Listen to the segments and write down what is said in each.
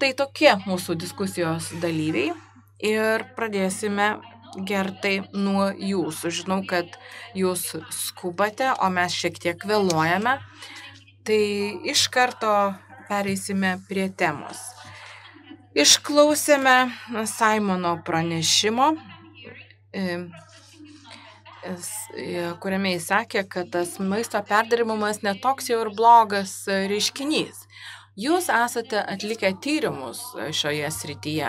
Tai tokie mūsų diskusijos dalyviai ir pradėsime Gertai nuo jūsų. Žinau, kad jūs skubate, o mes šiek tiek vėluojame. Tai iš karto pereisime prie temos. Išklausėme Simono pranešimo, kuriame jis sakė, kad tas maisto perdirbimas netoks jau ir blogas reiškinys. Jūs esate atlikę tyrimus šioje srityje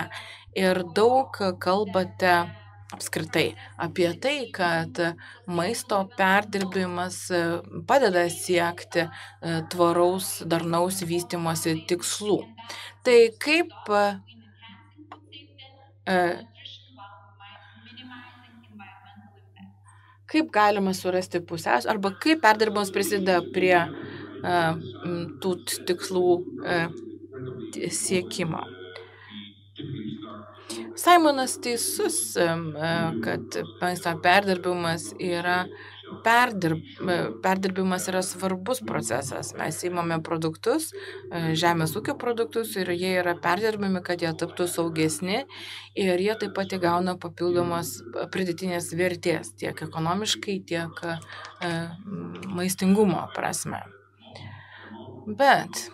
ir daug kalbate apskritai apie tai, kad maisto perdirbimas padeda siekti tvaraus, darnaus vystymosi tikslų. Tai kaip galima surasti pusiausvyrą arba kaip perdirbimas prisideda prie tų tikslų siekimo. Simonas teisus, kad maisto perdirbimas yra svarbus procesas. Mes įmame produktus, žemės ūkio produktus ir jie yra perdirbami, kad jie taptų saugesni ir jie taip pat įgauna papildomos pridėtinės vertės tiek ekonomiškai, tiek maistingumo prasme. Bet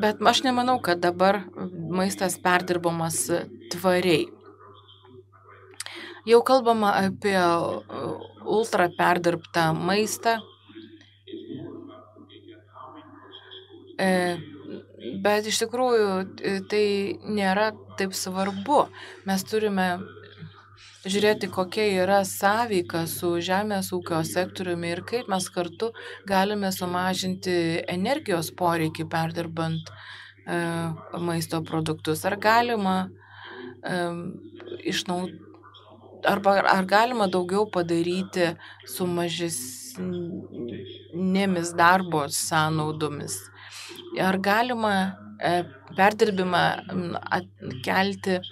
aš nemanau, kad dabar maistas perdirbamas tvariai. Jau kalbama apie ultra perdirbtą maistą, bet iš tikrųjų tai nėra taip svarbu. Mes turime žiūrėti, kokia yra sąveika su žemės ūkio sektoriumi ir kaip mes kartu galime sumažinti energijos poreikį perdirbant maisto produktus. Ar galima ar galima daugiau padaryti su mažesnėmis darbo sąnaudomis? Ar galima perdirbimą atkelti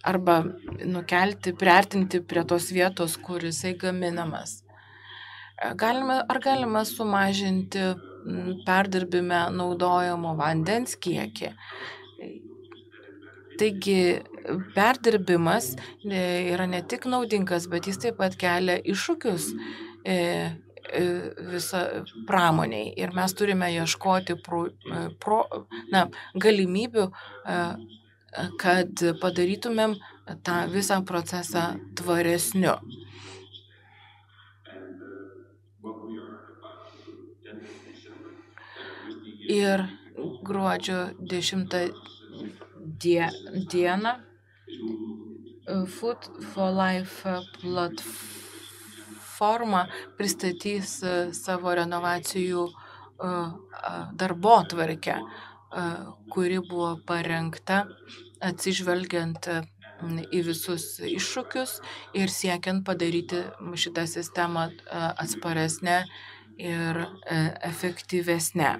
arba nukelti, priartinti prie tos vietos, kur jisai gaminamas? Ar galima sumažinti perdirbime naudojamo vandens kiekį? Taigi perdirbimas yra ne tik naudingas, bet jis taip pat kelia iššūkius visą pramoniai. Ir mes turime ieškoti galimybių, kad padarytumėm tą visą procesą tvaresniu. Ir gruodžio 10 dieną Food for Life platforma pristatys savo renovacijų darbotvarkę, kuri buvo parengta atsižvelgiant į visus iššūkius ir siekiant padaryti šitą sistemą atsparesnę ir efektyvesnę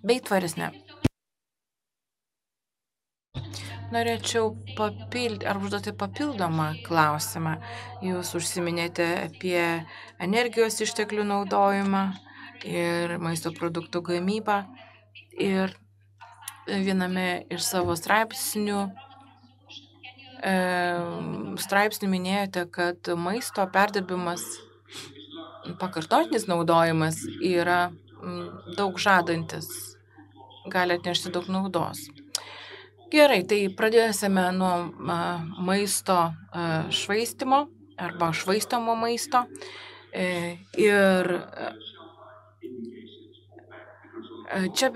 bei tvaresnę. Norėčiau užduoti papildomą klausimą. Jūs užsiminėte apie energijos išteklių naudojimą ir maisto produktų gamybą. Ir viename iš savo straipsnių minėjote, kad maisto perdirbimas, pakartotinis naudojimas yra daug žadantis, gali atnešti daug naudos. Gerai, tai pradėsime nuo maisto švaistymo arba švaistomo maisto. Ir čia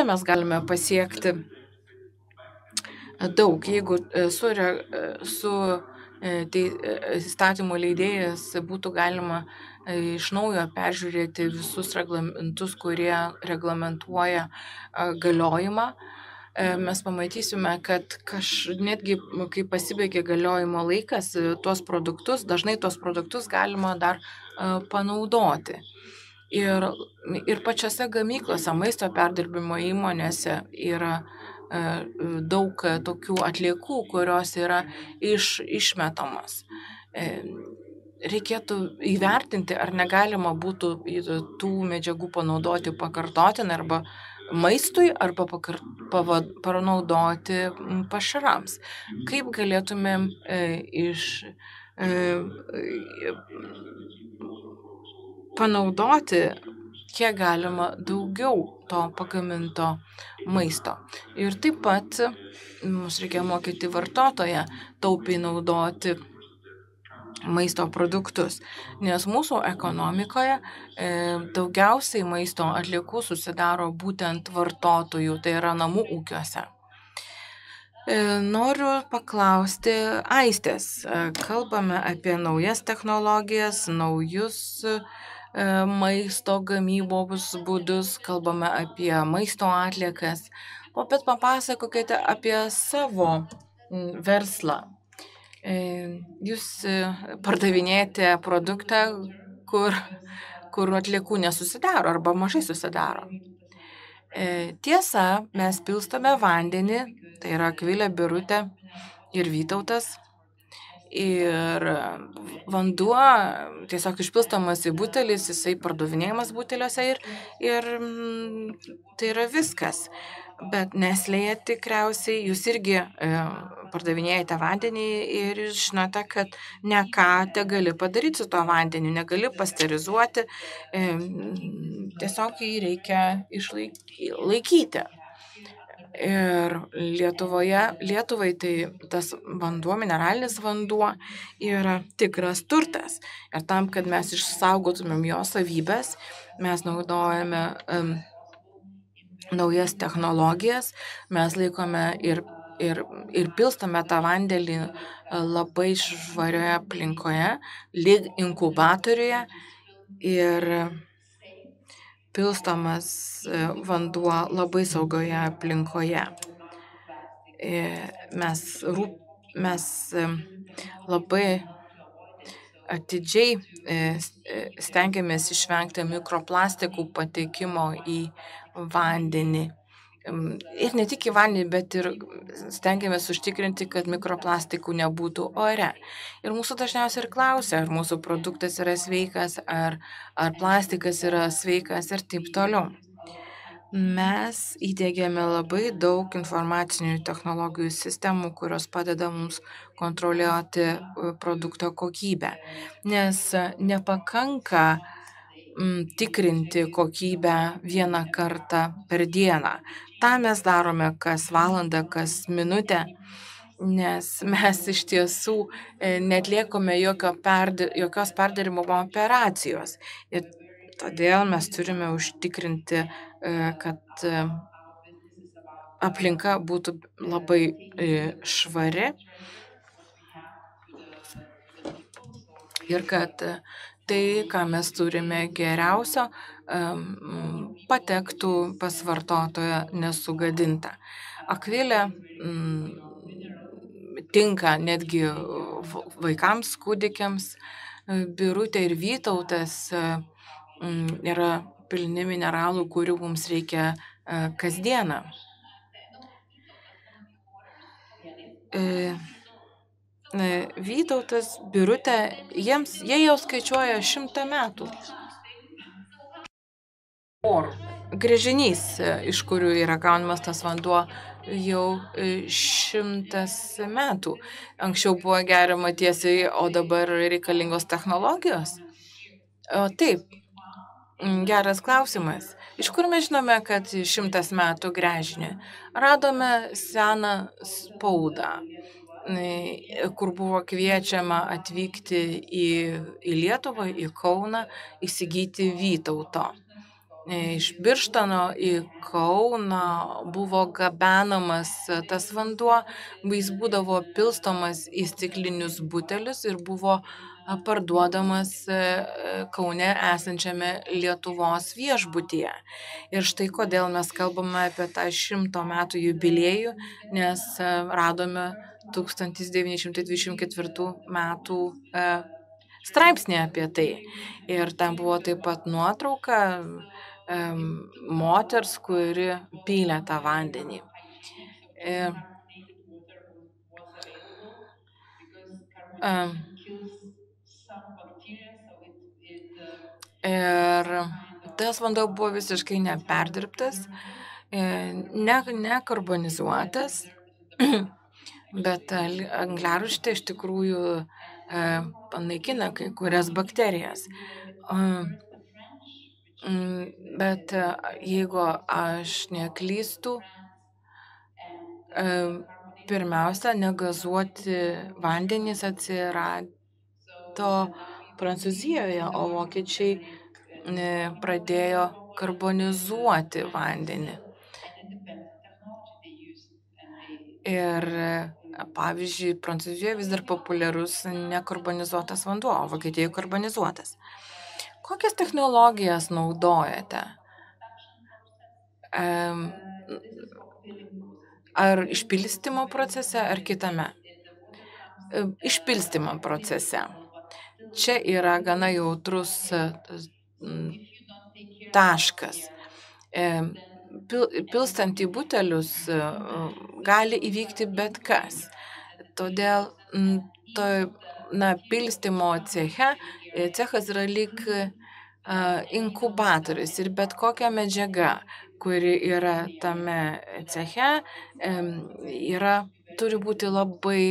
mes galime pasiekti daug, jeigu su įstatymų leidėjas būtų galima iš naujo peržiūrėti visus reglamentus, kurie reglamentuoja galiojimą. Mes pamatysime, kad netgi kai pasibaigia galiojimo laikas, dažnai tuos produktus galima dar panaudoti. Ir pačiose gamyklose, maisto perdirbimo įmonėse yra daug tokių atliekų, kurios yra išmetamos. reikėtų įvertinti, ar negalima būtų tų medžiagų panaudoti pakartotinai arba maistui, arba panaudoti pašarams. Kaip galėtumėm e, panaudoti kiek galima daugiau to pagaminto maisto. Ir taip pat mums reikia mokyti vartotoją taupiai naudoti maisto produktus, nes mūsų ekonomikoje daugiausiai maisto atliekų susidaro būtent vartotojų, tai yra namų ūkiuose. Noriu paklausti Aistės. Kalbame apie naujas technologijas, naujus maisto gamybos būdus, kalbame apie maisto atliekas. O bet papasakokite apie savo verslą. Jūs pardavinėjate produktą, kur atliekų nesusidaro arba mažai susidaro. Tiesa, mes pilstame vandenį, tai yra Akvilė, Birutė ir Vytautas. Ir vanduo tiesiog išpilstamas į butelis, jisai pardavinėjamas buteliuose ir tai yra viskas. Bet Neslėje tikriausiai jūs irgi pardavinėjate vandenį ir žinote, kad ne ką te gali padaryti su tuo vandeniu, negali pasterizuoti, tiesiog jį reikia išlaikyti. Ir Lietuvai tai tas vanduo, mineralinis vanduo yra tikras turtas. Ir tam, kad mes išsaugotumėm jo savybės, mes naudojame naujas technologijas, mes laikome ir pilstame tą vandenį labai švarioje aplinkoje, lyg inkubatoriuje ir pilstomas vanduo labai saugioje aplinkoje. Mes labai atidžiai stengiamės išvengti mikroplastikų patekimo į vandenį. Ir ne tik į vandenį, bet ir stengiamės užtikrinti, kad mikroplastikų nebūtų ore. Ir mūsų dažniausiai ir klausia, ar mūsų produktas yra sveikas, ar plastikas yra sveikas ir taip toliau. Mes įdėgėme labai daug informacinių technologijų sistemų, kurios padeda mums kontroliuoti produkto kokybę, nes nepakanka tikrinti kokybę vieną kartą per dieną. Ta mes darome kas valandą, kas minutę, nes mes iš tiesų netliekame jokios perdirbimo operacijos. Ir todėl mes turime užtikrinti, kad aplinka būtų labai švari ir kad tai, ką mes turime geriausio, patektų pas vartotoją nesugadinta. Akvilė tinka netgi vaikams, kūdikiams, Birutė ir Vytautas yra pilni mineralų, kurių mums reikia kasdieną. Vytautas, Birutė, jie jau skaičiuoja 100 metų. Gręžinys, iš kurių yra gaunamas tas vanduo, jau 100 metų. Anksčiau buvo geriama tiesiai, o dabar reikalingos technologijos. O taip, geras klausimas. Iš kur mes žinome, kad 100 metų gręžinį? Radome seną spaudą, kur buvo kviečiama atvykti į Lietuvą, į Kauną, įsigyti Vytauto. Iš Birštono į Kauną buvo gabenamas tas vanduo, jis būdavo pilstomas į stiklinius butelius ir buvo parduodamas Kaune esančiame Lietuvos viešbutyje. Ir štai kodėl mes kalbame apie tą 100 metų jubiliejų, nes radome 1924 metų straipsnį apie tai. Ir ten buvo taip pat nuotrauka moters, kuri pylė tą vandenį. Ir tas vanduo buvo visiškai neperdirbtas, nekarbonizuotas, bet angliarūgštė iš tikrųjų panaikina kai kurias bakterijas. Bet jeigu aš neklystu, pirmiausia, negazuoti vandenys atsirado Prancūzijoje, o vokiečiai pradėjo karbonizuoti vandenį. Ir pavyzdžiui, Prancūzijoje vis dar populiarus nekarbonizuotas vanduo, o Vokietijoje karbonizuotas. Kokias technologijas naudojate? Ar išpilstymo procese, ar kitame? Išpilstymo procese. Čia yra gana jautrus taškas. Pilstant į butelius gali įvykti bet kas. Todėl pilstymo cechas yra lyg inkubatorius ir bet kokia medžiaga, kuri yra tame ceche, turi būti labai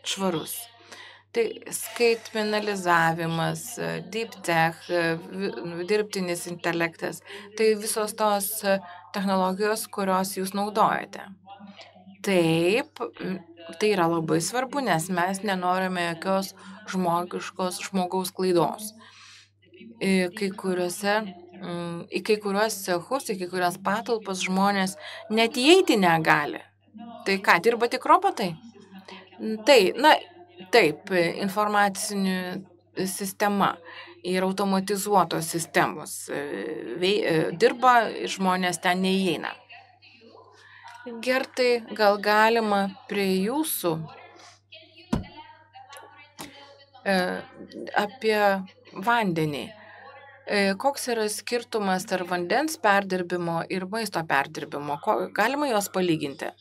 švarus. Tai skaitmenalizavimas, deep tech, dirbtinis intelektas, tai visos tos technologijos, kurios jūs naudojate. Taip, tai yra labai svarbu, nes mes nenorime jokios žmogaus klaidos. Į kai kuriuos cechus, į kai kurias patalpas žmonės net įeiti negali. Tai ką, dirba tik robotai? Taip, informacinių sistema ir automatizuotos sistemos dirba, žmonės ten neįeina. Gertai, gal galima prie jūsų apie vandenį. Koks yra skirtumas tarp vandens perdirbimo ir maisto perdirbimo? Galima juos palyginti?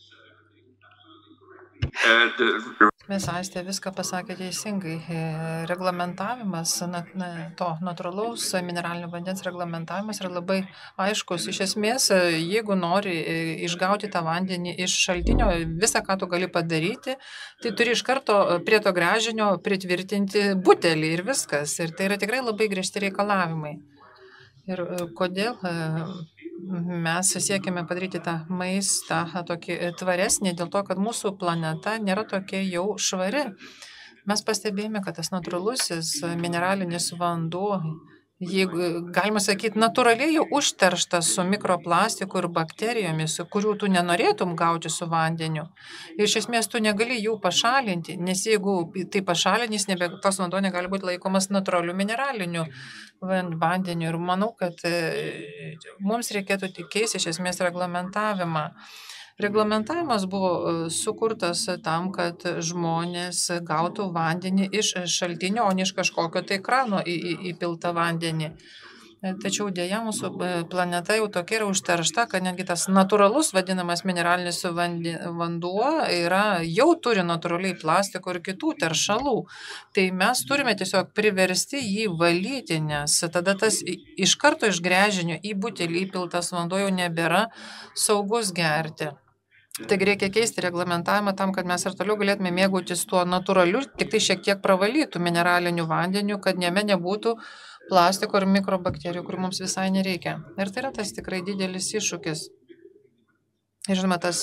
Mes Aistė viską pasakė teisingai. Reglamentavimas, to natūralaus mineralinio vandens reglamentavimas yra labai aiškus. Iš esmės, jeigu nori išgauti tą vandenį iš šaltinio, visą, ką tu gali padaryti, tai turi iš karto prie to gręžinio pritvirtinti butelį ir viskas. Ir tai yra tikrai labai griežti reikalavimai. Ir kodėl mes siekiame padaryti tą maistą tokį tvaresnį, dėl to, kad mūsų planeta nėra tokia jau švari. Mes pastebėjome, kad tas natūralusis mineralinis vanduo, jeigu galima sakyti, natūraliai jau užterštas su mikroplastiku ir bakterijomis, kurių tu nenorėtum gauti su vandeniu. Ir iš esmės tu negali jų pašalinti, nes jeigu tai pašalinys, tas vanduo negali būti laikomas natūraliu mineraliniu vandeniu. Ir manau, kad mums reikėtų keisti iš esmės reglamentavimą. Reglamentavimas buvo sukurtas tam, kad žmonės gautų vandenį iš šaltinio, o ne iš kažkokio tai krano įpiltą vandenį. Tačiau dėja mūsų planeta jau tokia yra užteršta, kad netgi tas natūralus vadinamas mineralinis vanduo jau turi natūraliai plastiko ir kitų teršalų. Tai mes turime tiesiog priversti jį valyti, nes tada tas iš karto iš gręžinio į butelį įpiltas vanduo jau nebėra saugus gerti. Taigi reikia keisti reglamentavimą tam, kad mes ir toliau galėtume mėgautis tuo natūraliu, tik tai šiek tiek pravalytų mineraliniu vandeniu, kad jame nebūtų plastiko ir mikrobakterijų, kurių mums visai nereikia. Ir tai yra tas tikrai didelis iššūkis. Ir žinoma, tas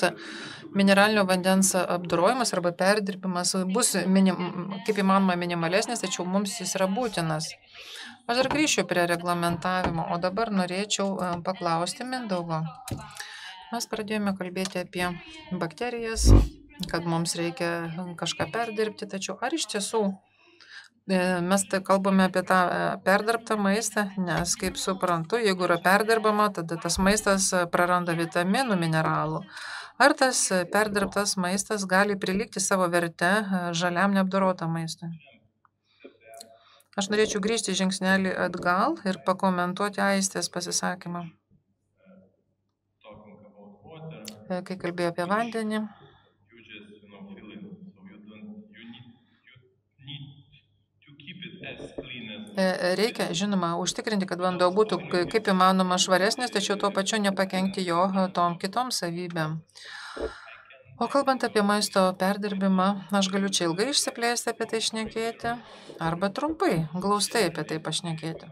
mineralinio vandens apdorojimas arba perdirbimas bus kaip įmanoma minimalesnis, tačiau mums jis yra būtinas. Aš dar grįšiu prie reglamentavimo, o dabar norėčiau paklausti Mindaugo. Mes pradėjome kalbėti apie bakterijas, kad mums reikia kažką perdirbti, tačiau ar iš tiesų mes kalbame apie tą perdirbtą maistą, nes, kaip suprantu, jeigu yra perdirbama, tada tas maistas praranda vitaminų, mineralų. Ar tas perdirbtas maistas gali prilygti savo verte žaliam neapdorotam maistui? Aš norėčiau grįžti žingsnelį atgal ir pakomentuoti Aistės pasisakymą. Kai kalbėjo apie vandenį. Reikia, žinoma, užtikrinti, kad vanduo būtų kaip įmanoma švaresnis, tačiau tuo pačiu nepakenkti jo tom kitom savybėm. O kalbant apie maisto perdirbimą, aš galiu čia ilgai išsiplėsti apie tai šnekėti, arba trumpai, glaustai apie tai pašnekėti.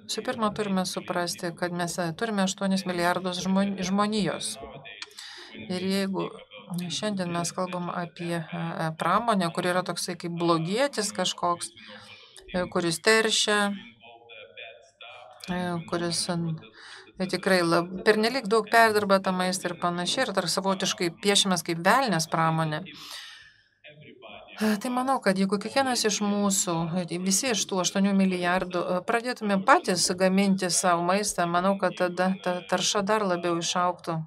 Visų pirma, turime suprasti, kad mes turime 8 milijardus žmonijos. Ir jeigu šiandien mes kalbam apie pramonę, kur yra toksai kaip blogietis kažkoks, kuris teršia, kuris tikrai pernelyg daug perdirba tą maistą ir panašiai, ir dar savotiškai piešiamas kaip velnės pramonė. Tai manau, kad jeigu kiekvienas iš mūsų, visi iš tų 8 milijardų, pradėtume patys gaminti savo maistą, manau, kad tada ta tarša dar labiau išaugtų.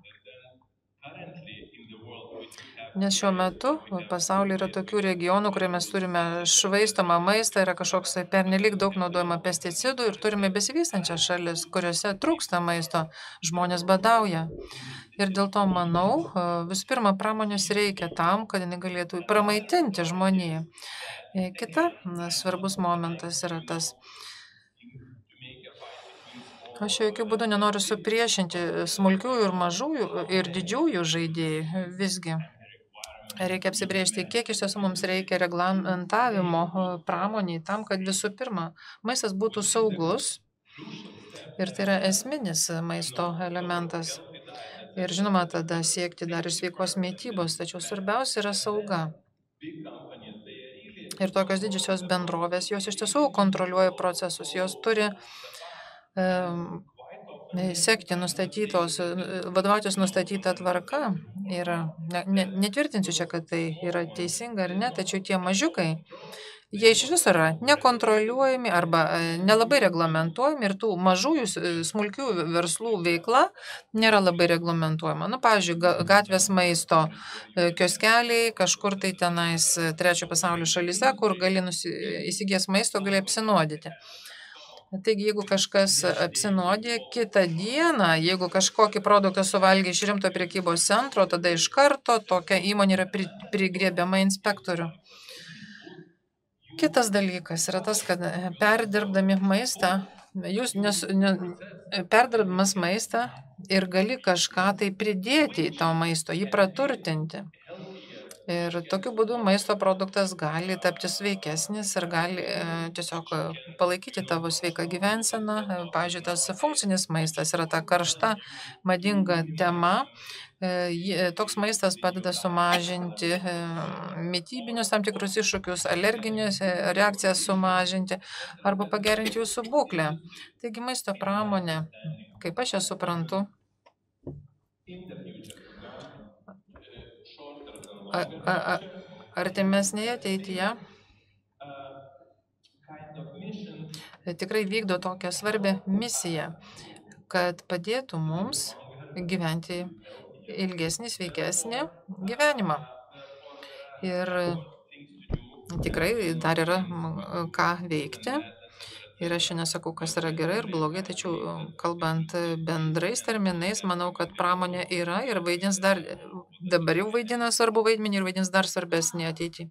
Nes šiuo metu pasaulyje yra tokių regionų, kurie mes turime švaistomą maistą, yra kažkoks pernelyg daug naudojama pesticidų ir turime besivystančias šalis, kuriuose trūksta maisto, žmonės badauja. Ir dėl to manau, visų pirma, pramonės reikia tam, kad jinai galėtų pramaitinti žmoniją. Kita svarbus momentas yra tas. Aš jokių būdų nenoriu supriešinti smulkiųjų ir mažųjų ir didžiųjų žaidėjų. Visgi reikia apsibrėžti, kiek iš tiesų mums reikia reglamentavimo pramoniai tam, kad visų pirma maistas būtų saugus ir tai yra esminis maisto elementas. Ir žinoma, tada siekti dar ir sveikos mitybos, tačiau svarbiausia yra sauga. Ir tokios didžiosios bendrovės, jos iš tiesų kontroliuoja procesus, jos turi sekti vadovautis nustatytą tvarką ir netvirtinsiu čia, kad tai yra teisinga ar ne, tačiau tie mažiukai, jie iš viso yra nekontroliuojami arba nelabai reglamentuojami ir tų mažųjų smulkių verslų veikla nėra labai reglamentuojama. Pavyzdžiui, gatvės maisto kioskeliai kažkur tai tenais trečio pasaulio šalyse, kur gali įsigijęs maisto, gali apsinuodyti. Taigi, jeigu kažkas apsinuodė kitą dieną, jeigu kažkokį produktą suvalgė iš rimto prekybos centro, tada iš karto tokia įmonė yra prigriebiama inspektorių. Kitas dalykas yra tas, kad perdirbdami maistą, perdirbamas maistą ir gali kažką tai pridėti į to maisto, jį praturtinti. Ir tokiu būdu maisto produktas gali tapti sveikesnis ir gali tiesiog palaikyti tavo sveiką gyvenseną. Pavyzdžiui, tas funkcinis maistas yra ta karšta, madinga tema. Toks maistas padeda sumažinti mitybinius tam tikrus iššūkius, alerginės reakcijas sumažinti arba pagerinti jūsų būklę. Taigi maisto pramonė, kaip aš ją suprantu, artimesnėje ateityje tikrai vykdo tokią svarbią misiją, kad padėtų mums gyventi ilgesnį, sveikesnį gyvenimą. Ir tikrai dar yra ką veikti. Ir aš čia nesakau, kas yra gerai ir blogai, tačiau kalbant bendrais terminais, manau, kad pramonė yra ir vaidins dabar jau vaidina svarbu vaidmenį ir vaidins dar svarbesnį ateitį.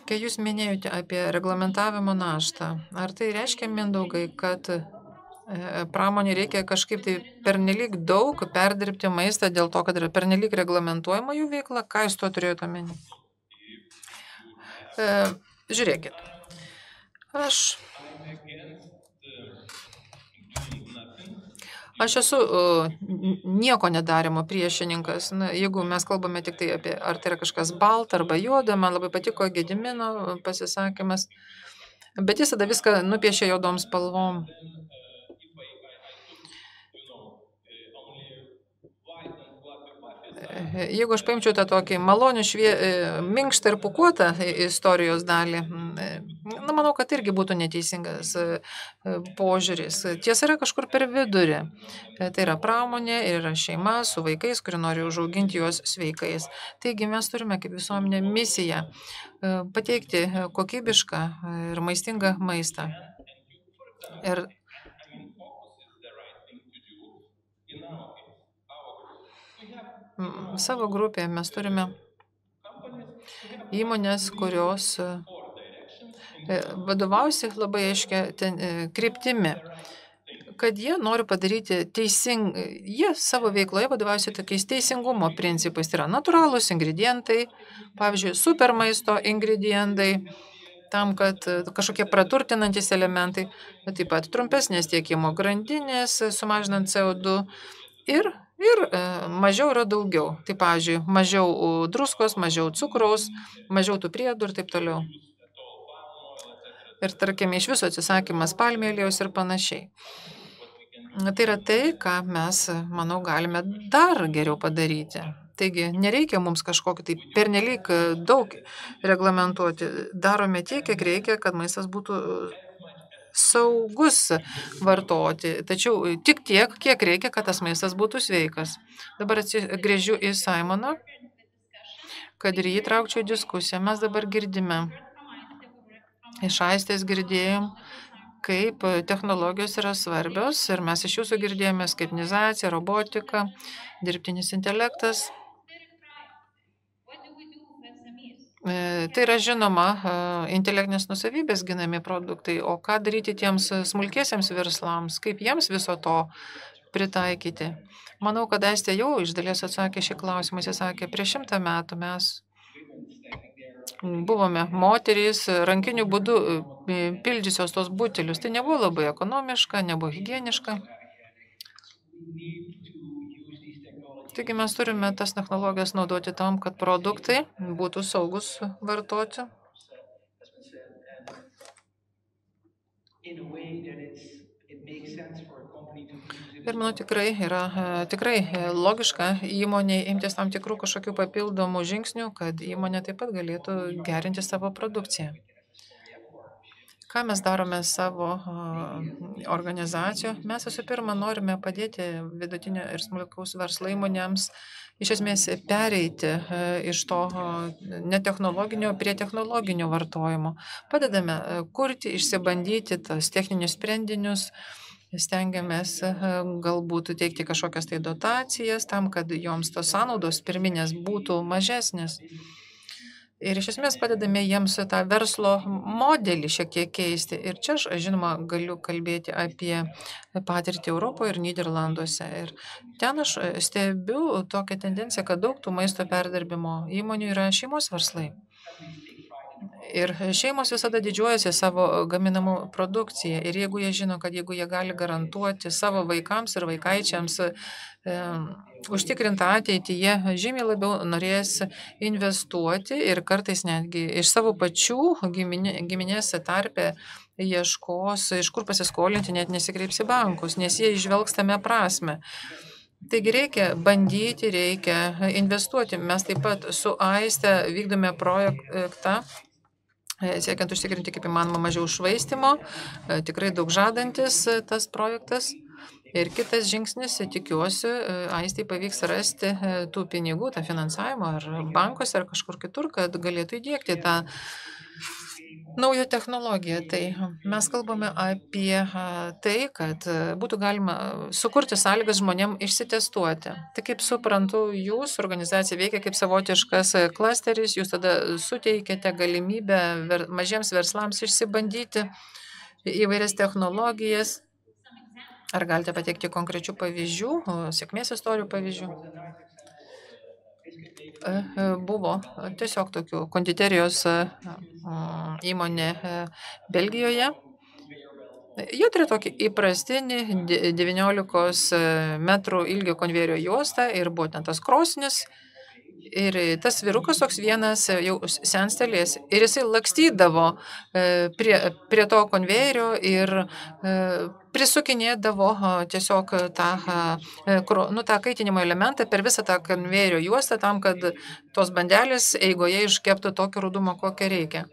Kai jūs minėjote apie reglamentavimo naštą, ar tai reiškia, Mindaugai, kad pramonė reikia kažkaip tai pernelyg daug perdirbti maistą dėl to, kad yra pernelyg reglamentuojama jų veikla? Ką jūs tuo turėjote omeny? Žiūrėkit, aš esu nieko nedarimo priešininkas. Jeigu mes kalbame tik tai apie, ar tai yra kažkas balta arba juoda, man labai patiko Gedimino pasisakymas, bet jis tada viską nupiešė juodom spalvom. Jeigu aš paimčiau tą tokį malonių, minkštą ir pūkuotą istorijos dalį, manau, kad irgi būtų neteisingas požiūris. Tiesa yra kažkur per vidurį. Tai yra pramonė ir yra šeima su vaikais, kuri nori užauginti juos sveikais. Taigi mes turime kaip visuomenė misiją pateikti kokybišką ir maistingą maistą. Ir savo grupėje mes turime įmonės, kurios vadovausi labai aiškia kryptimi, kad jie nori padaryti jie savo veikloje vadovaujasi tokiais teisingumo principais. Tai yra natūralūs ingredientai, pavyzdžiui, super maisto ingredientai, tam, kad kažkokie praturtinantis elementai, bet taip pat trumpesnės tiekimo grandinės, sumažinant CO2 ir mažiau yra daugiau. Tai, pavyzdžiui, mažiau druskos, mažiau cukraus, mažiau tų priedų ir taip toliau. Ir, tarkime, iš viso atsisakymas palmių aliejaus ir panašiai. Tai yra tai, ką mes, manau, galime dar geriau padaryti. Taigi, nereikia mums kažkokį tai pernelyg daug reglamentuoti. Darome tiek, kiek reikia, kad maistas būtų saugus vartoti. Tačiau tik tiek, kiek reikia, kad tas maistas būtų sveikas. Dabar grįžiu į Simoną, kad ir jį traukčiau į diskusiją. Mes dabar girdime, iš Aistės girdėjom, kaip technologijos yra svarbios ir mes iš jūsų girdėjome skaitmenizacija, robotika, dirbtinis intelektas. Tai yra žinoma intelektinės nusavybės ginami produktai, o ką daryti tiems smulkiesiems verslams, kaip jiems viso to pritaikyti. Manau, kad Aistė jau iš dalies atsakė šį klausimą, jis sakė, prieš 100 metų mes buvome moterys rankiniu būdu pildžiusios tos butelius. Tai nebuvo labai ekonomiška, nebuvo higieniška. Taigi mes turime tas technologijas naudoti tam, kad produktai būtų saugus vartoti. Ir manau tikrai yra logiška įmonė imtis tam tikrų kažkokių papildomų žingsnių, kad įmonė taip pat galėtų gerinti savo produkciją. Ką mes darome savo organizacijoje? Mes visų pirma norime padėti vidutinio ir smulkaus verslo įmonėms iš esmės pereiti iš to netechnologinio prie technologinio vartojimo. Padedame kurti, išsibandyti tas techninius sprendinius, stengiamės galbūt teikti kažkokias tai dotacijas tam, kad joms tos sąnaudos pirminės būtų mažesnės. Ir iš esmės padedame jiems tą verslo modelį šiek tiek keisti. Ir čia aš, žinoma, galiu kalbėti apie patirtį Europoje ir Nyderlanduose. Ir ten aš stebiu tokią tendenciją, kad daug tų maisto perdirbimo įmonių yra šeimos verslai. Ir šeimos visada didžiuojasi savo gaminamų produkciją. Ir jeigu jie žino, kad jeigu jie gali garantuoti savo vaikams ir vaikaičiams užtikrintą ateitį, jie žymiai labiau norės investuoti ir kartais netgi iš savo pačių giminės tarpe ieškos, iš kur pasiskolinti, net nesikreips į bankus, nes jie išvelgs tame prasme. Taigi reikia bandyti, reikia investuoti. Mes taip pat su Aiste vykdome projektą, siekiant užtikrinti kaip įmanoma mažiau švaistimo, tikrai daug žadantis tas projektas. Ir kitas žingsnis, tikiuosi, Aistei pavyks rasti tų pinigų, tą finansavimą ar bankuose ar kažkur kitur, kad galėtų įdiegti tą naują technologiją. Tai mes kalbame apie tai, kad būtų galima sukurti sąlygas žmonėm išsitestuoti. Tai kaip suprantu, jūsų organizacija veikia kaip savotiškas klasteris, jūs tada suteikiate galimybę mažiems verslams išsibandyti įvairias technologijas. Ar galite pateikti konkrečių pavyzdžių, sėkmės istorijų pavyzdžių? Buvo tiesiog tokių konditerijos įmonė Belgijoje. Jie turi tokį įprastinį 19 metrų ilgio konvejerio juostą ir buvo ten tas krosnis. Ir tas vyrukas toks vienas jau senstelės ir jisai lakstydavo prie to konvejerio ir prisukinėdavo tiesiog tą kaitinimo elementą per visą tą konvejerio juostą tam, kad tos bandelės eigoje iškeptų tokio rudumo, kokio reikia.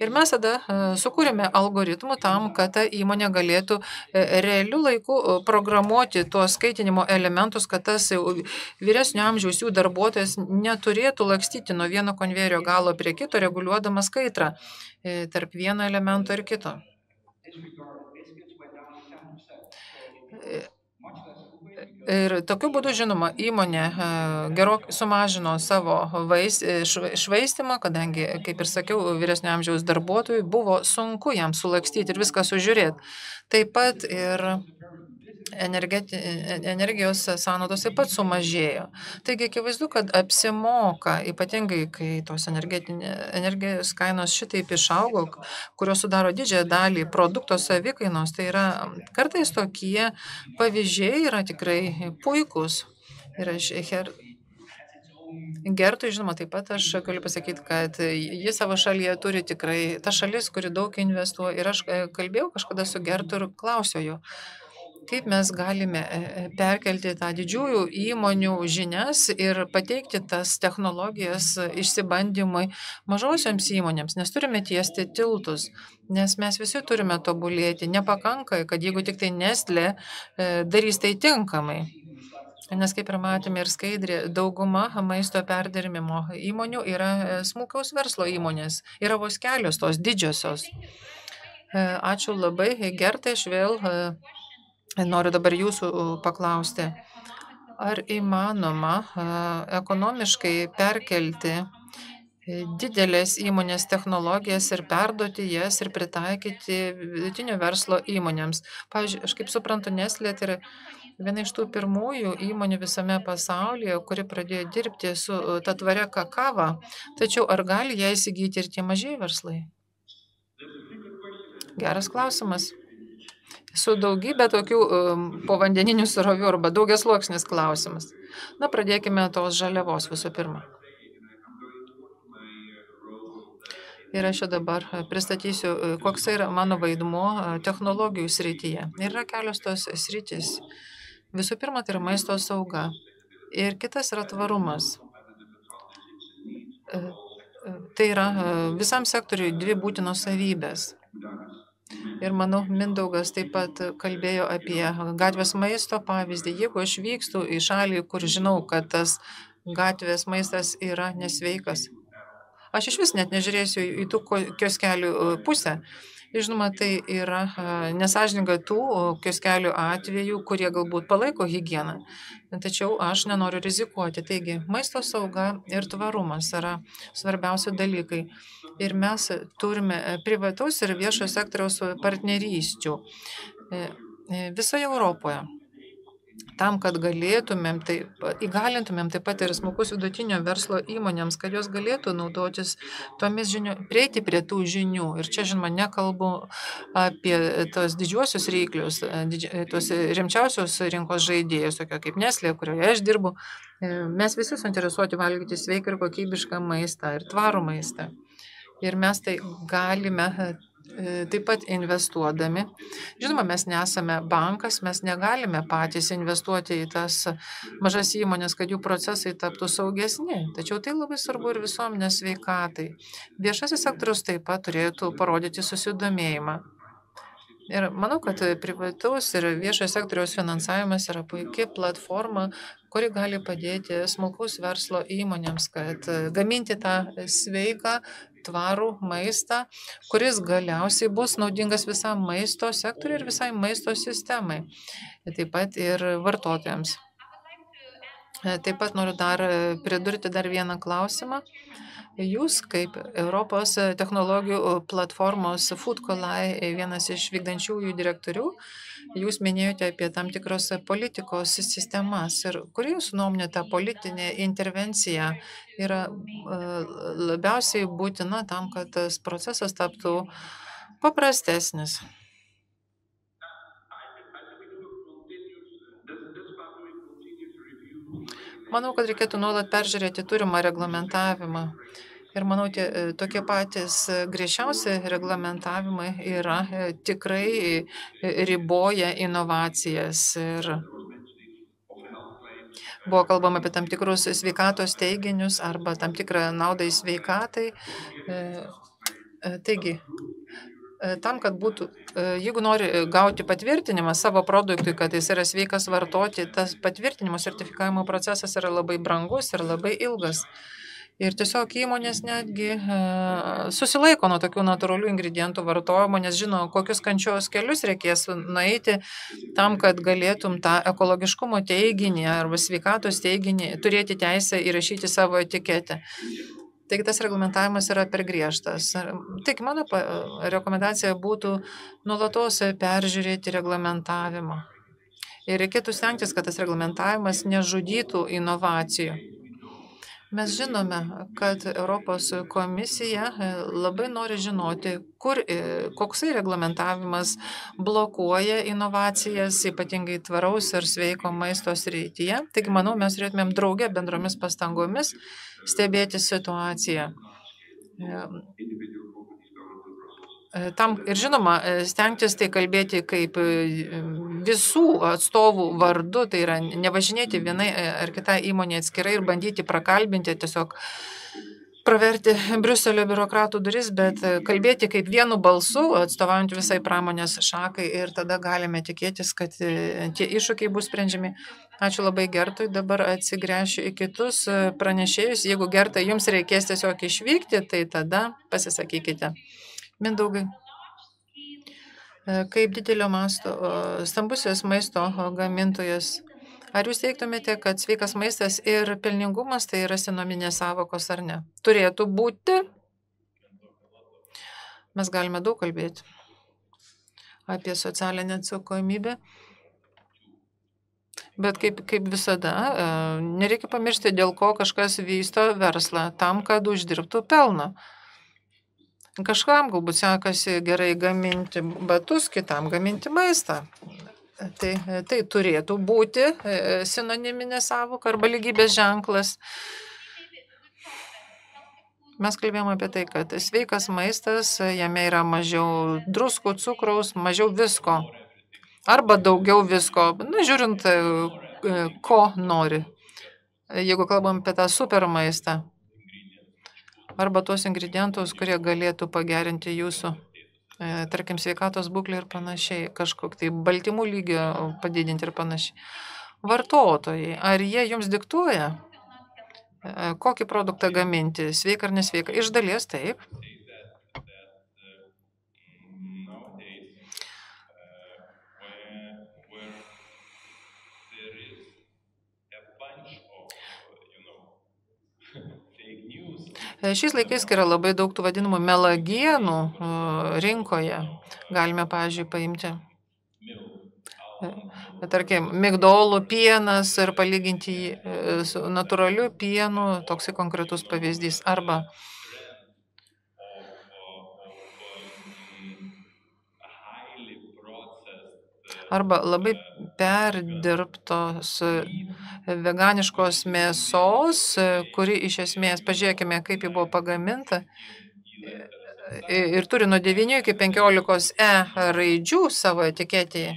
Ir mes tada sukūrėme algoritmų tam, kad ta įmonė galėtų realiu laiku programuoti tuos kaitinimo elementus, kad tas vyresnio amžiaus jų darbuotojas neturėtų lakstyti nuo vieno konvejerio galo prie kito, reguliuodamas kaitrą tarp vieno elemento ir kito. Ir tokiu būdu, žinoma, įmonė gerokai sumažino savo švaistimą, kadangi, kaip ir sakiau, vyresnio amžiaus darbuotojui buvo sunku jam sulakstyti ir viską sužiūrėti. Taip pat ir energijos sąnaudos taip pat sumažėjo. Taigi akivaizdu, kad apsimoka, ypatingai kai tos energijos kainos šitaip išaugo, kurios sudaro didžiąją dalį produkto savikainos, tai yra kartais tokie pavyzdžiai yra tikrai puikūs. Ir aš Gertui, žinoma, taip pat aš galiu pasakyti, kad jis savo šalyje turi tikrai, ta šalis, kuri daug investuoja. Ir aš kalbėjau kažkada su Gertu ir klausiau jo, kaip mes galime perkelti tą didžiųjų įmonių žinias ir pateikti tas technologijas išsibandymui mažosioms įmonėms, nes turime tiesti tiltus, nes mes visi turime tobulėti. Nepakanka, kad jeigu tik tai Nestlé darys tai tinkamai. Nes kaip ir matėme ir skaidrė, dauguma maisto perdirbimo įmonių yra smulkaus verslo įmonės, yra vos kelios tos didžiosios. Ačiū labai, Gertai, aš vėl noriu dabar jūsų paklausti, ar įmanoma ekonomiškai perkelti didelės įmonės technologijas ir perduoti jas ir pritaikyti vidutinio verslo įmonėms. Pavyzdžiui, aš kaip suprantu, Nestlé tai yra viena iš tų pirmųjų įmonių visame pasaulyje, kuri pradėjo dirbti su ta tvaria kakava. Tačiau ar gali ją įsigyti ir tie mažieji verslai? Geras klausimas. Su daugybė tokių povandeninių srovių arba daugiasluoksnis klausimas. Na, pradėkime tos žaliavos visų pirma. Ir aš čia dabar pristatysiu, koks yra mano vaidmuo technologijų srityje. Yra kelios tos sritys. Visų pirma, tai yra maisto sauga. Ir kitas yra tvarumas. Tai yra visam sektoriui dvi būtinos savybės. Ir manau, Mindaugas taip pat kalbėjo apie gatvės maisto pavyzdį. Jeigu aš vykstu į šalį, kur žinau, kad tas gatvės maistas yra nesveikas, aš iš vis net nežiūrėsiu į tų kioskelių pusę. Ir žinoma, tai yra nesąžininga tų kioskelių atvejų, kurie galbūt palaiko higieną. Tačiau aš nenoriu rizikuoti. Taigi, maisto sauga ir tvarumas yra svarbiausi dalykai. Ir mes turime privataus ir viešo sektoriaus partnerysčių visoje Europoje. Tam, kad galėtumėm, įgalintumėm taip pat ir smulkaus vidutinio verslo įmonėms, kad jos galėtų naudotis tomis prieiti prie tų žinių. Ir čia, žinoma, nekalbu apie tos didžiuosius reiklius, tos rimčiausios rinkos žaidėjus, tokia kaip Nestlé, kurioje aš dirbu. Mes visi suinteresuoti valgyti sveiką ir kokybišką maistą ir tvarų maistą. Ir mes tai galime taip pat investuodami. Žinoma, mes nesame bankas, mes negalime patys investuoti į tas mažas įmonės, kad jų procesai taptų saugesni. Tačiau tai labai svarbu ir visuomenės sveikatai. Viešasis sektorius taip pat turėtų parodyti susidomėjimą. Ir manau, kad privataus ir viešojo sektoriaus finansavimas yra puikia platforma, kuri gali padėti smulkaus verslo įmonėms, kad gaminti tą sveiką, tvarų maistą, kuris galiausiai bus naudingas visam maisto sektoriui ir visai maisto sistemai, taip pat ir vartotojams. Taip pat noriu dar pridurti dar vieną klausimą. Jūs, kaip Europos technologijų platformos Foodcolai, vienas iš vykdančiųjų direktorių, jūs minėjote apie tam tikros politikos sistemas. Ir kuri jūsų nuomonė ta politinė intervencija yra labiausiai būtina tam, kad tas procesas taptų paprastesnis? Manau, kad reikėtų nuolat peržiūrėti turimą reglamentavimą. Ir manau, tokie patys griežčiausi reglamentavimai yra tikrai riboja inovacijas. Ir buvo kalbama apie tam tikrus sveikatos teiginius arba tam tikrą naudą į sveikatai. Taigi, tam, kad būtų, jeigu nori gauti patvirtinimą savo produktui, kad jis yra sveikas vartoti, tas patvirtinimo sertifikavimo procesas yra labai brangus ir labai ilgas. Ir tiesiog įmonės netgi susilaiko nuo tokių natūralių ingredientų vartojimo, nes žino, kokius kančios kelius reikės nueiti tam, kad galėtum tą ekologiškumo teiginį arba sveikatos teiginį turėti teisę įrašyti savo etiketę. Taigi tas reglamentavimas yra per griežtas. Tik mano rekomendacija būtų nuolatos peržiūrėti reglamentavimą. Ir reikėtų stengtis, kad tas reglamentavimas nežudytų inovacijų. Mes žinome, kad Europos komisija labai nori žinoti, koksai reglamentavimas blokuoja inovacijas, ypatingai tvaraus ir sveiko maisto srityje. Taigi, manau, mes turėtumėm draugę bendromis pastangomis stebėti situaciją. Tam ir žinoma, stengtis tai kalbėti kaip visų atstovų vardu, tai yra nevažinėti vienai ar kitai įmonė atskirai ir bandyti prakalbinti, tiesiog praverti Briuselio biurokratų duris, bet kalbėti kaip vienu balsu, atstovaujant visai pramonės šakai ir tada galime tikėtis, kad tie iššūkiai bus sprendžiami. Ačiū labai Gertui, dabar atsigręšiu į kitus pranešėjus. Jeigu Gertai jums reikės tiesiog išvykti, tai tada pasisakykite. Mindaugai, kaip didelio masto stambusis maisto gamintojas, ar jūs teiktumėte, kad sveikas maistas ir pelningumas tai yra sinominės sąvokos ar ne? Turėtų būti. Mes galime daug kalbėti apie socialinę atsakomybę, bet kaip visada, nereikia pamiršti, dėl ko kažkas vysto verslą, tam, kad uždirbtų pelną. Kažkam galbūt sekasi gerai gaminti batus, kitam gaminti maistą. Tai turėtų būti sinoniminė sąvoka arba lygybės ženklas. Mes kalbėjome apie tai, kad sveikas maistas, jame yra mažiau druskų, cukraus, mažiau visko. Arba daugiau visko, žiūrint, ko nori. Jeigu kalbam apie tą super maistą. Arba tuos ingredientus, kurie galėtų pagerinti jūsų, tarkim, sveikatos būklę ir panašiai, kažkok tai baltymų lygio padidinti ir panašiai. Vartotojai, ar jie jums diktuoja, kokį produktą gaminti, sveiką ar nesveiką? Iš dalies taip. Šiais laikais, kai yra labai daug tų vadinamų melagienų rinkoje, galime, pavyzdžiui, paimti, tarkim, migdolų pienas ir palyginti jį su natūraliu pienu, toksai konkretus pavyzdys, arba labai perdirbtos veganiškos mėsos, kuri iš esmės, pažiūrėkime, kaip ji buvo pagaminta, ir turi nuo 9 iki 15 raidžių savo etiketėje.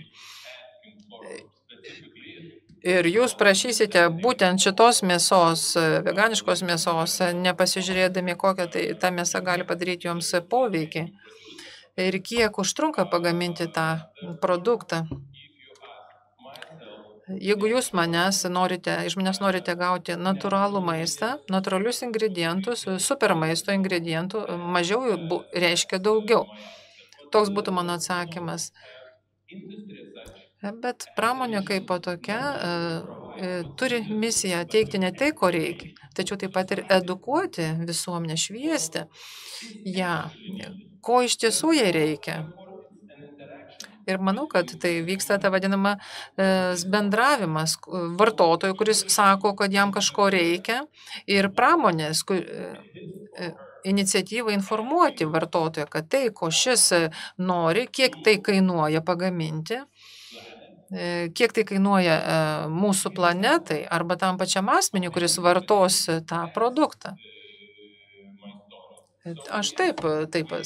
Ir jūs prašysite būtent šitos mėsos, veganiškos mėsos, nepasižiūrėdami, kokią tai ta mėsa gali padaryti joms poveikį. Ir kiek užtrunka pagaminti tą produktą. Jeigu jūs iš manęs norite gauti natūralų maistą, natūralius ingredientus, super maisto ingredientų, mažiau reiškia daugiau. Toks būtų mano atsakymas. Bet pramonė kaip po tokia turi misiją teikti ne tai, ko reikia, tačiau taip pat ir edukuoti visuomenę, šviesti ją, ko iš tiesų jai reikia. Ir manau, kad tai vyksta ta vadinama bendravimas vartotojų, kuris sako, kad jam kažko reikia, ir pramonės iniciatyva informuoti vartotoją, kad tai, ko šis nori, kiek tai kainuoja pagaminti, kiek tai kainuoja mūsų planetai arba tam pačiam asmeniui, kuris vartos tą produktą. Aš taip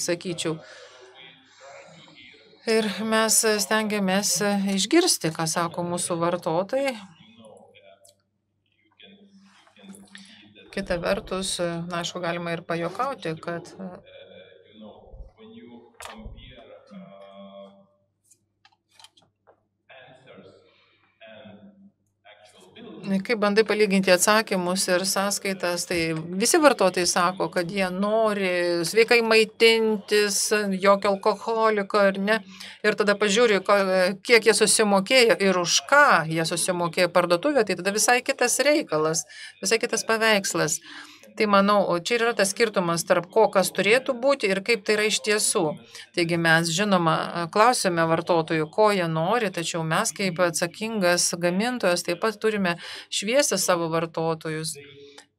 sakyčiau. Ir mes stengiamės išgirsti, ką sako mūsų vartotojai. Kita vertus, aišku, galima ir pajuokauti, kad Kai bandai palyginti atsakymus ir sąskaitas, tai visi vartotojai sako, kad jie nori sveikai maitintis, jokio alkoholiko ar ne. Ir tada pažiūri, kiek jie susimokėjo ir už ką jie susimokėjo parduotuvę, tai tada visai kitas reikalas, visai kitas paveikslas. Tai manau, čia yra tas skirtumas tarp ko, kas turėtų būti ir kaip tai yra iš tiesų. Taigi mes, žinoma, klausime vartotojų, ko jie nori, tačiau mes kaip atsakingas gamintojas taip pat turime šviesti savo vartotojus.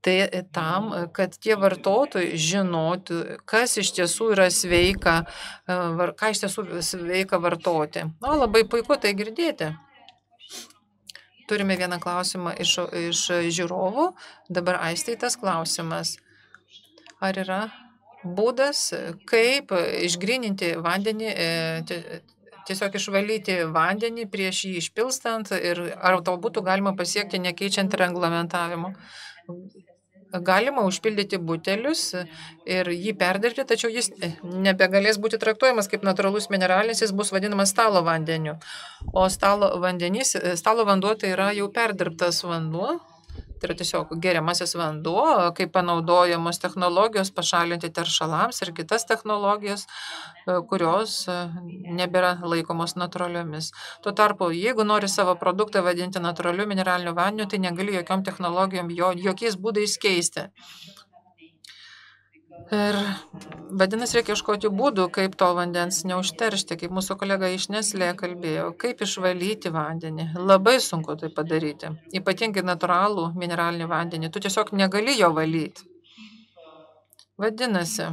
Tai tam, kad tie vartotojai žinotų, kas iš tiesų yra sveika, ką iš tiesų sveika vartoti. O, labai puiku tai girdėti. Turime vieną klausimą iš žiūrovų. Dabar Aistei tas klausimas. Ar yra būdas, kaip išgryninti vandenį, tiesiog išvalyti vandenį prieš jį išpilstant ir ar to būtų galima pasiekti nekeičiant reglamentavimo? Galima užpildyti butelius ir jį perdirbti, tačiau jis nebegalės būti traktuojamas kaip natūralus mineralinis, jis bus vadinamas stalo vandeniu. O stalo vanduo tai yra jau perdirbtas vanduo, tai yra tiesiog geriamasis vanduo, kaip panaudojamos technologijos pašalinti teršalams ir kitas technologijos, kurios nebėra laikomos natūraliomis. Tuo tarpu, jeigu nori savo produktą vadinti natūraliu mineraliniu vandeniu, tai negali jokiom technologijom jokiais būdais keisti. Ir vadinasi, reikia ieškoti būdų, kaip to vandens neužteršti, kaip mūsų kolega iš Nestlé kalbėjo, kaip išvalyti vandenį. Labai sunku tai padaryti, ypatingai natūralų mineralinį vandenį. Tu tiesiog negali jo valyti. Vadinasi,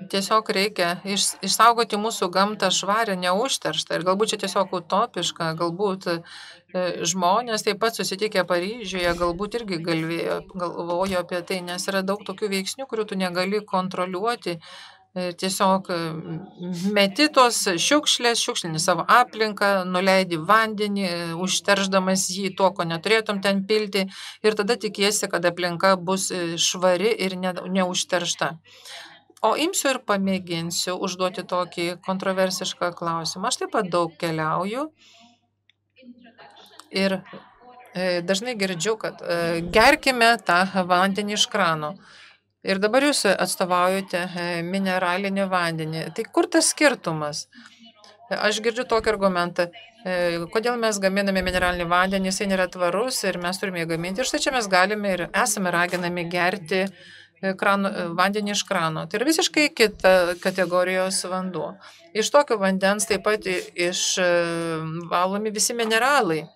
tiesiog reikia išsaugoti mūsų gamtą švarę, neužterštą. Ir galbūt čia tiesiog utopiška, galbūt žmonės taip pat susitikę Paryžiuje, galbūt irgi galvojo apie tai, nes yra daug tokių veiksnių, kurių tu negali kontroliuoti. Tiesiog meti tos šiukšlini savo aplinką, nuleidi vandenį, užterždamas jį tuo, ko neturėtum ten pilti ir tada tikiesi, kad aplinka bus švari ir neužteršta. O imsiu ir pamėginsiu užduoti tokį kontroversišką klausimą. Aš taip pat daug keliauju ir dažnai girdžiu, kad gerkime tą vandenį iš krano. Ir dabar jūs atstovaujate mineralinį vandenį. Tai kur tas skirtumas? Aš girdžiu tokį argumentą, kodėl mes gaminame mineralinį vandenį, jisai nėra tvarus ir mes turime jį gaminti. Ir štai čia mes galime ir esame raginami gerti vandenį iš krano. Tai yra visiškai kita kategorijos vanduo. Iš tokio vandens taip pat išvalomi visi mineralai.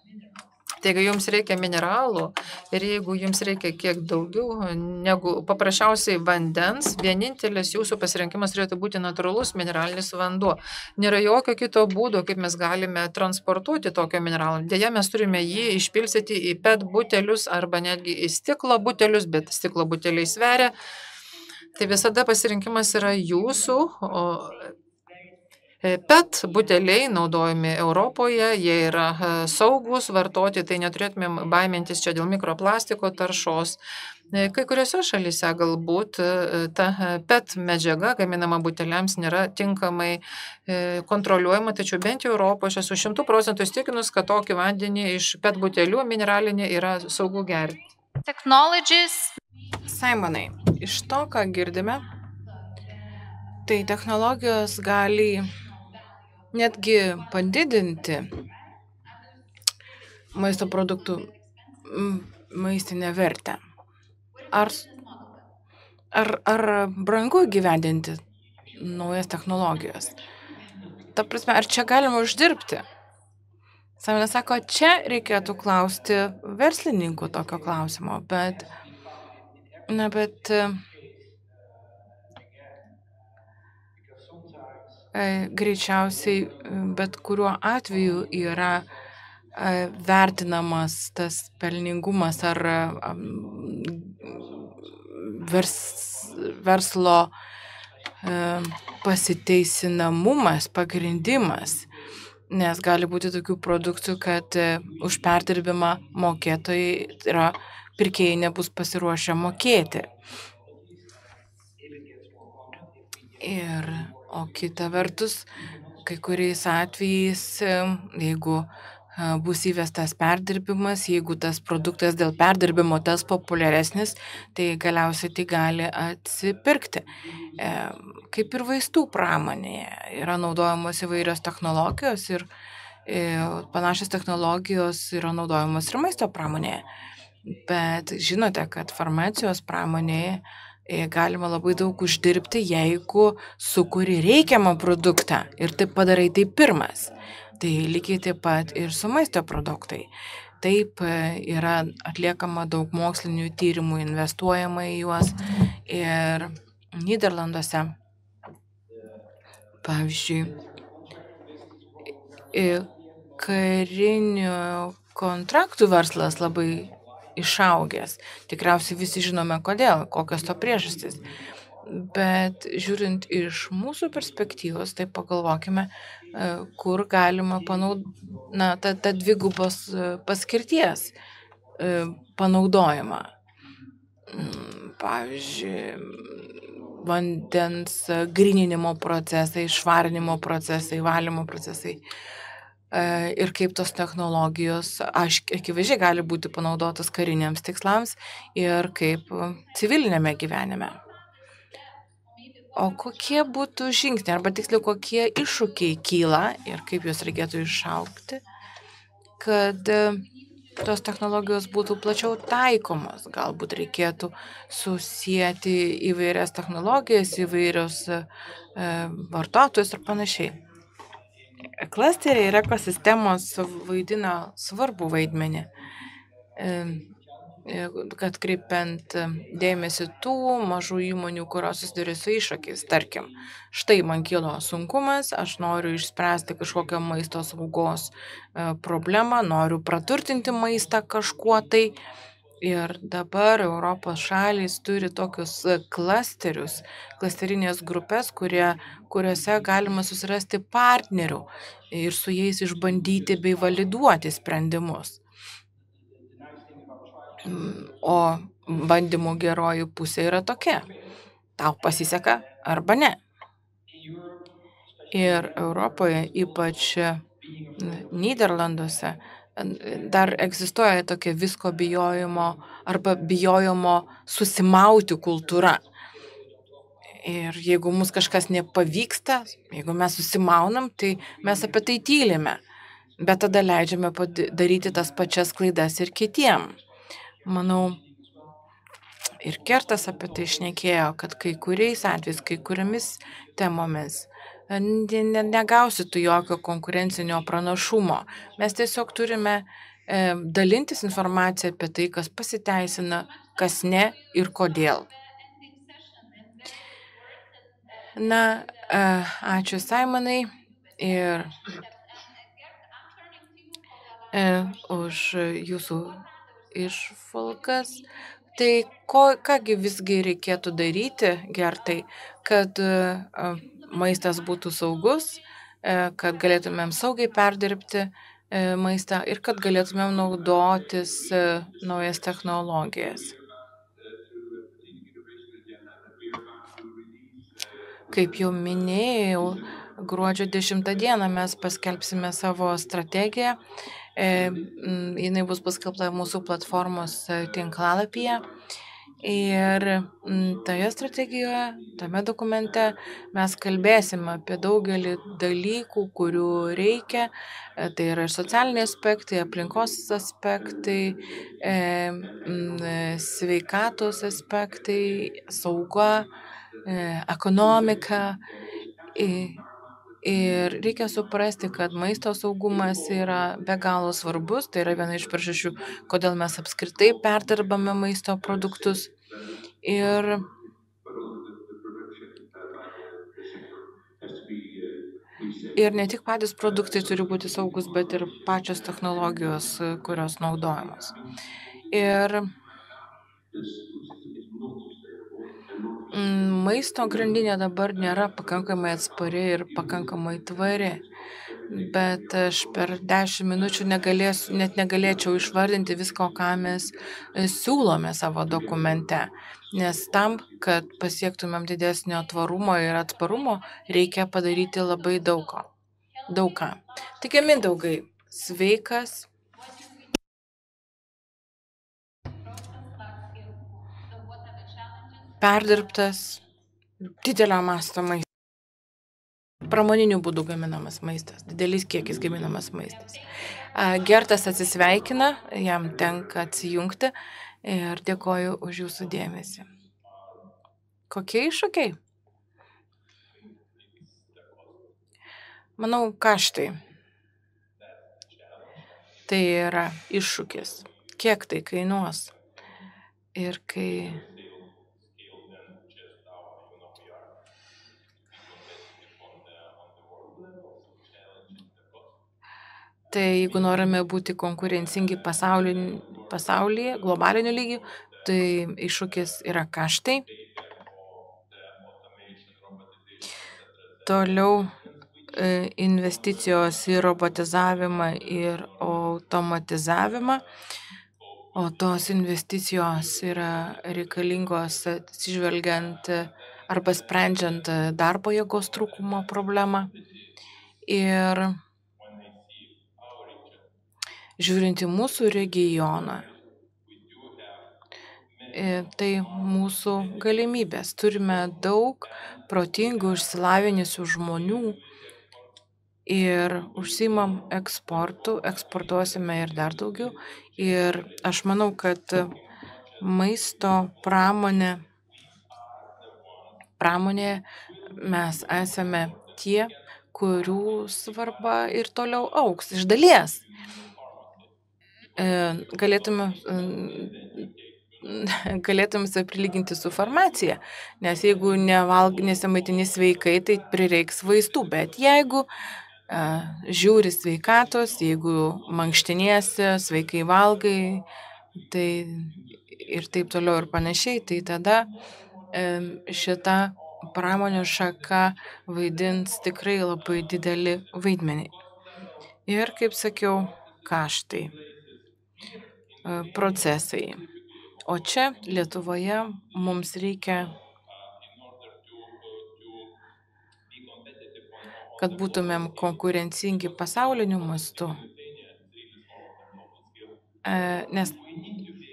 Taigi jums reikia mineralų ir jeigu jums reikia kiek daugiau negu paprasčiausiai vandens, vienintelis jūsų pasirinkimas turėtų būti natūralus mineralinis vanduo. Nėra jokio kito būdo, kaip mes galime transportuoti tokio mineralą. Deja, mes turime jį išpilstyti į PET butelius arba netgi į stiklo butelius, bet stiklo buteliai sveria. Tai visada pasirinkimas yra jūsų. PET buteliai naudojami Europoje, jie yra saugus vartoti, tai neturėtumėm baimintis čia dėl mikroplastiko taršos. Kai kuriuose šalyse galbūt ta PET medžiaga gaminama buteliams nėra tinkamai kontroliuojama, tačiau bent jau Europoje aš esu 100% įstikinus, kad tokį vandenį iš PET butelių mineralinį yra saugu gerti. Simonai, iš to, ką girdime, tai technologijos gali netgi padidinti maisto produktų maistinę vertę. Ar brangu įgyvendinti naujas technologijas? Ta prasme, ar čia galima uždirbti? Simonas sako, čia reikėtų klausti verslininkų tokio klausimo, bet greičiausiai bet kuriuo atveju yra vertinamas tas pelningumas ar verslo pasiteisinamumas, pagrindimas, nes gali būti tokių produktų, kad už perdirbimą mokėtojai pirkėjai nebus pasiruošę mokėti. O kita vertus, Kai kuriais atvejais, jeigu bus įvestas perdirbimas, jeigu tas produktas dėl perdirbimo tas populiaresnis, tai galiausiai tai gali atsipirkti. Kaip ir vaistų pramonėje yra naudojamos įvairios technologijos ir panašios technologijos yra naudojamos ir maisto pramonėje. Bet žinote, kad farmacijos pramonėje galima labai daug uždirbti, jeigu sukuri reikiamą produktą ir taip padarai tai pirmas. Tai lygiai taip pat ir su maisto produktai. Taip yra atliekama daug mokslinių tyrimų, investuojama į juos ir Nyderlanduose, pavyzdžiui, karinių kontraktų verslas labai išaugęs. Tikriausiai visi žinome kodėl, kokios to priežastys. Bet žiūrint iš mūsų perspektyvos, tai pagalvokime, kur galima tą dvigubos paskirties panaudojimą. Pavyzdžiui, vandens gryninimo procesai, švarinimo procesai, valymo procesai. Ir kaip tos technologijos akivaizdžiai gali būti panaudotos kariniams tikslams ir kaip civilinėme gyvenime. O kokie būtų žingsniai, arba tiksliau, kokie iššūkiai kyla ir kaip juos reikėtų išaugti, kad tos technologijos būtų plačiau taikomos. Galbūt reikėtų susijęti įvairias technologijas, įvairius vartotojus ir panašiai. Klasteriai ir ekosistemos vaidina svarbų vaidmenį, kad kreipiant dėmesį tų mažų įmonių, kurios susiduria su iššūkiais. Tarkim, štai man kilo sunkumas, aš noriu išspręsti kažkokią maisto saugos problemą, noriu praturtinti maistą kažkuo tai. Ir dabar Europos šalys turi tokius klasterius, klasterinės grupės, kuriuose galima susirasti partnerių ir su jais išbandyti bei validuoti sprendimus. O bandymų geroji pusė yra tokia. Tau pasiseka arba ne. Ir Europoje, ypač Nyderlanduose, dar egzistuoja tokia visko bijojimo arba bijojimo susimauti kultūra. Ir jeigu mums kažkas nepavyksta, jeigu mes susimaunam, tai mes apie tai tylime. Bet tada leidžiame daryti tas pačias klaidas ir kitiem. Manau, ir Kertas apie tai šnekėjo, kad kai kuriais atvejais, kai kuriamis temomis negausi tu jokio konkurencinio pranašumo. Mes tiesiog turime dalintis informaciją apie tai, kas pasiteisina, kas ne ir kodėl. Na, ačiū Simonai ir už jūsų išvalgas. Tai kągi visgi reikėtų daryti, Gertai, kad maistas būtų saugus, kad galėtumėm saugiai perdirbti maistą ir kad galėtumėm naudotis naujas technologijas. Kaip jau minėjau, gruodžio 10 dieną mes paskelbsime savo strategiją. Jinai bus paskelbta mūsų platformos tinklalapyje. Ir toje strategijoje, tame dokumente mes kalbėsime apie daugelį dalykų, kurių reikia. Tai yra ir socialiniai aspektai, aplinkos aspektai, sveikatos aspektai, sauga, ekonomika. Ir reikia suprasti, kad maisto saugumas yra be galo svarbus, tai yra viena iš priežasčių, kodėl mes apskritai perdirbame maisto produktus. Ir ne tik patys produktai turi būti saugus, bet ir pačios technologijos, kurios naudojamos. Ir maisto grandinė dabar nėra pakankamai atspari ir pakankamai tvari. Bet aš per 10 minučių net negalėčiau išvardinti visko, ką mes siūlome savo dokumente. Nes tam, kad pasiektumėm didesnio tvarumo ir atsparumo, reikia padaryti labai daug ko. daug ką. Taigi, Mindaugai, sveikas, perdirbtas, didelio masto maistas. Pramoniniu būdu gaminamas maistas, didelis kiekis gaminamas maistas. Gertas atsisveikina, jam tenka atsijungti ir dėkoju už jūsų dėmesį. Kokie iššūkiai? Manau, kaštai. Tai yra iššūkis. Kiek tai kainuos? Ir kai Tai jeigu norime būti konkurencingi pasaulyje, globaliniu lygiu, tai iššūkis yra kaštai. Toliau investicijos į robotizavimą ir automatizavimą, o tos investicijos yra reikalingos atsižvelgiant arba sprendžiant darbo jėgos trūkumo problemą. Ir žiūrint į mūsų regioną, tai mūsų galimybės. Turime daug protingų, išsilavinusių žmonių ir užsiimam eksportu, eksportuosime ir dar daugiau. Ir aš manau, kad maisto pramonėje mes esame tie, kurių svarba ir toliau augs iš dalies. Galėtume save prilyginti su farmacija, nes jeigu nesimaitini sveikai, tai prireiks vaistų, bet jeigu žiūri sveikatos, jeigu mankštiniesi, sveikai valgai, tai ir taip toliau ir panašiai, tai tada šita pramonės šaka vaidins tikrai labai didelį vaidmenį. Ir, kaip sakiau, kaštai, procesai. O čia Lietuvoje mums reikia, kad būtumėm konkurencingi pasauliniu mastu, nes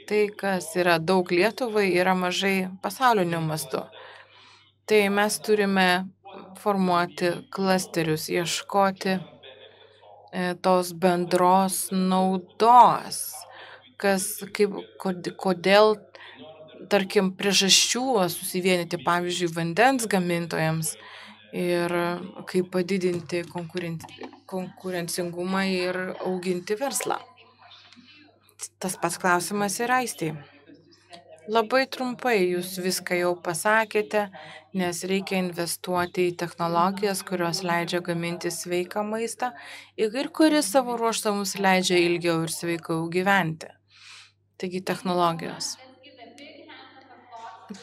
tai, kas yra daug Lietuvai, yra mažai pasauliniu mastu. Tai mes turime formuoti klasterius, ieškoti tos bendros naudos, kodėl, tarkim, priežasčių susivienyti, pavyzdžiui, vandens gamintojams ir kaip padidinti konkurencingumą ir auginti verslą. Tas pats klausimas ir Aistei. Labai trumpai jūs viską jau pasakėte, nes reikia investuoti į technologijas, kurios leidžia gaminti sveiką maistą ir kuris savo ruožtu mums leidžia ilgiau ir sveikiau gyventi. Taigi technologijos.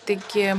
Taigi